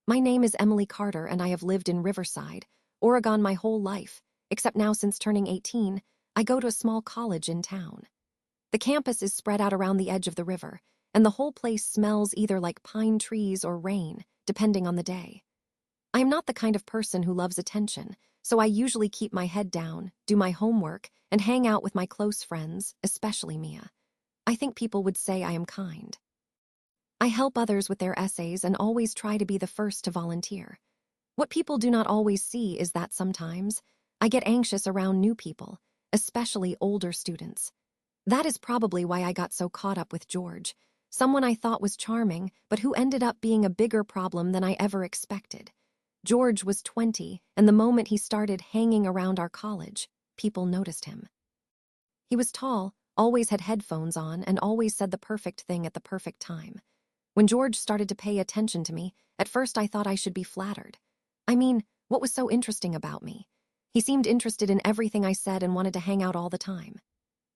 My name is Emily Carter, and I have lived in Riverside, Oregon my whole life, except now since turning 18, I go to a small college in town. The campus is spread out around the edge of the river, and the whole place smells either like pine trees or rain, depending on the day. I am not the kind of person who loves attention, so I usually keep my head down, do my homework, and hang out with my close friends, especially Mia. I think people would say I am kind. I help others with their essays and always try to be the first to volunteer. What people do not always see is that sometimes I get anxious around new people, especially older students. That is probably why I got so caught up with George, someone I thought was charming, but who ended up being a bigger problem than I ever expected. George was 20, and the moment he started hanging around our college, people noticed him. He was tall, always had headphones on, and always said the perfect thing at the perfect time. When George started to pay attention to me, at first I thought I should be flattered. I mean, what was so interesting about me? He seemed interested in everything I said and wanted to hang out all the time.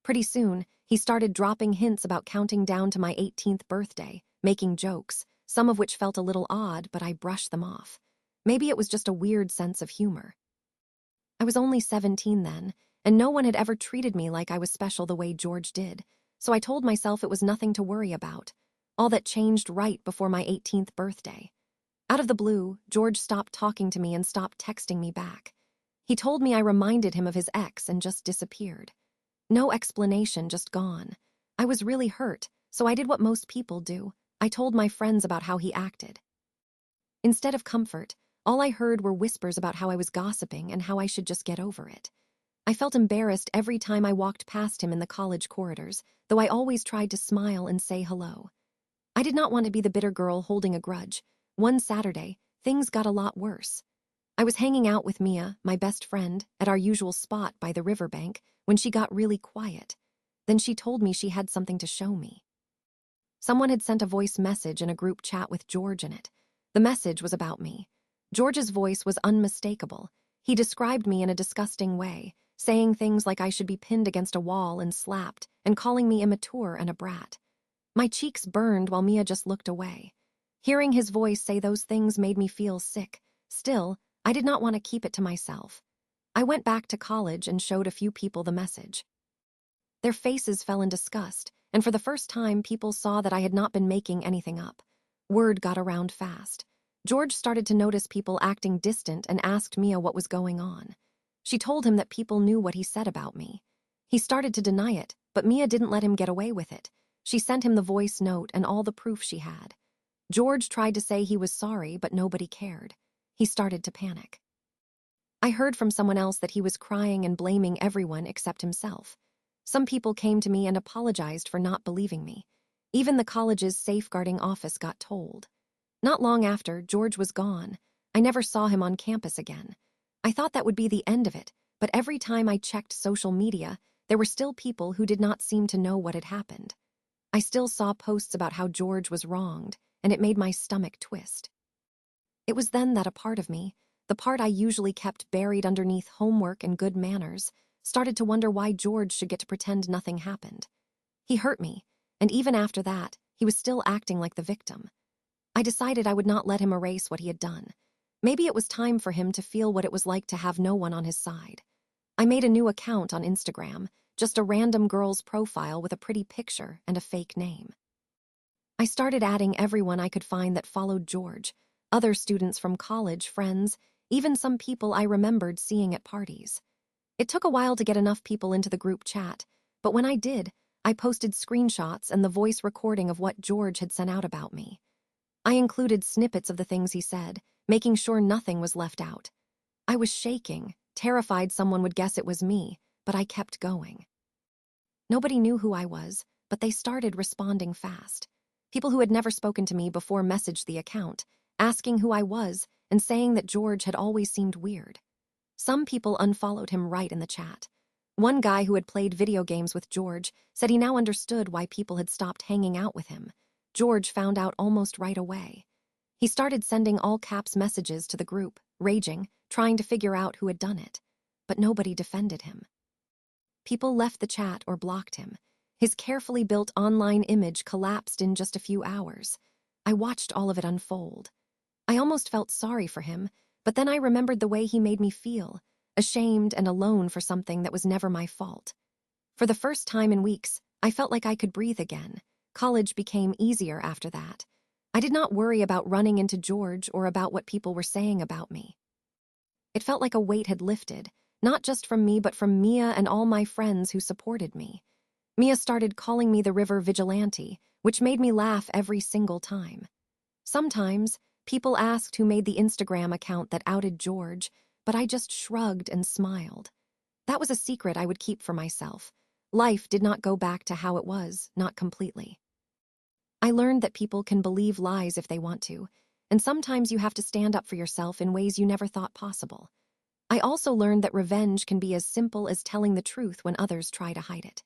Pretty soon, he started dropping hints about counting down to my 18th birthday, making jokes, some of which felt a little odd, but I brushed them off. Maybe it was just a weird sense of humor. I was only 17 then, and no one had ever treated me like I was special the way George did, so I told myself it was nothing to worry about. All that changed right before my 18th birthday. Out of the blue, George stopped talking to me and stopped texting me back. He told me I reminded him of his ex and just disappeared. No explanation, just gone. I was really hurt, so I did what most people do. I told my friends about how he acted. Instead of comfort, all I heard were whispers about how I was gossiping and how I should just get over it. I felt embarrassed every time I walked past him in the college corridors, though I always tried to smile and say hello. I did not want to be the bitter girl holding a grudge. One Saturday, things got a lot worse. I was hanging out with Mia, my best friend, at our usual spot by the riverbank when she got really quiet. Then she told me she had something to show me. Someone had sent a voice message in a group chat with George in it. The message was about me. George's voice was unmistakable. He described me in a disgusting way, saying things like I should be pinned against a wall and slapped, and calling me immature and a brat. My cheeks burned while Mia just looked away. Hearing his voice say those things made me feel sick. Still, I did not want to keep it to myself. I went back to college and showed a few people the message. Their faces fell in disgust, and for the first time people saw that I had not been making anything up. Word got around fast. George started to notice people acting distant and asked Mia what was going on. She told him that people knew what he said about me. He started to deny it, but Mia didn't let him get away with it. She sent him the voice note and all the proof she had. George tried to say he was sorry, but nobody cared. He started to panic. I heard from someone else that he was crying and blaming everyone except himself. Some people came to me and apologized for not believing me. Even the college's safeguarding office got told. Not long after, George was gone. I never saw him on campus again. I thought that would be the end of it, but every time I checked social media, there were still people who did not seem to know what had happened. I still saw posts about how George was wronged, and it made my stomach twist. It was then that a part of me, the part I usually kept buried underneath homework and good manners, started to wonder why George should get to pretend nothing happened. He hurt me, and even after that, he was still acting like the victim. I decided I would not let him erase what he had done. Maybe it was time for him to feel what it was like to have no one on his side. I made a new account on Instagram, just a random girl's profile with a pretty picture and a fake name. I started adding everyone I could find that followed George, other students from college, friends, even some people I remembered seeing at parties. It took a while to get enough people into the group chat, but when I did, I posted screenshots and the voice recording of what George had sent out about me. I included snippets of the things he said, making sure nothing was left out. I was shaking, terrified someone would guess it was me, but I kept going. Nobody knew who I was, but they started responding fast. People who had never spoken to me before messaged the account, asking who I was and saying that George had always seemed weird. Some people unfollowed him right in the chat. One guy who had played video games with George said he now understood why people had stopped hanging out with him. George found out almost right away. He started sending all-caps messages to the group, raging, trying to figure out who had done it. But nobody defended him. People left the chat or blocked him. His carefully built online image collapsed in just a few hours. I watched all of it unfold. I almost felt sorry for him, but then I remembered the way he made me feel, ashamed and alone for something that was never my fault. For the first time in weeks, I felt like I could breathe again. College became easier after that. I did not worry about running into George or about what people were saying about me. It felt like a weight had lifted, not just from me but from Mia and all my friends who supported me. Mia started calling me the River Vigilante, which made me laugh every single time. Sometimes, people asked who made the Instagram account that outed George, but I just shrugged and smiled. That was a secret I would keep for myself. Life did not go back to how it was, not completely. I learned that people can believe lies if they want to, and sometimes you have to stand up for yourself in ways you never thought possible. I also learned that revenge can be as simple as telling the truth when others try to hide it.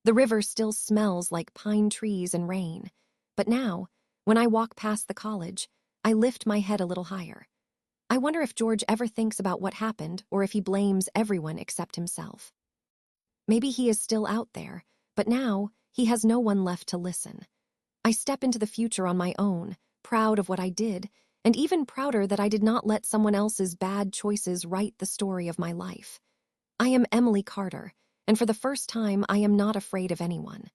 The river still smells like pine trees and rain, but now, when I walk past the college, I lift my head a little higher. I wonder if George ever thinks about what happened or if he blames everyone except himself. Maybe he is still out there, but now he has no one left to listen. I step into the future on my own, proud of what I did, and even prouder that I did not let someone else's bad choices write the story of my life. I am Emily Carter, and for the first time, I am not afraid of anyone.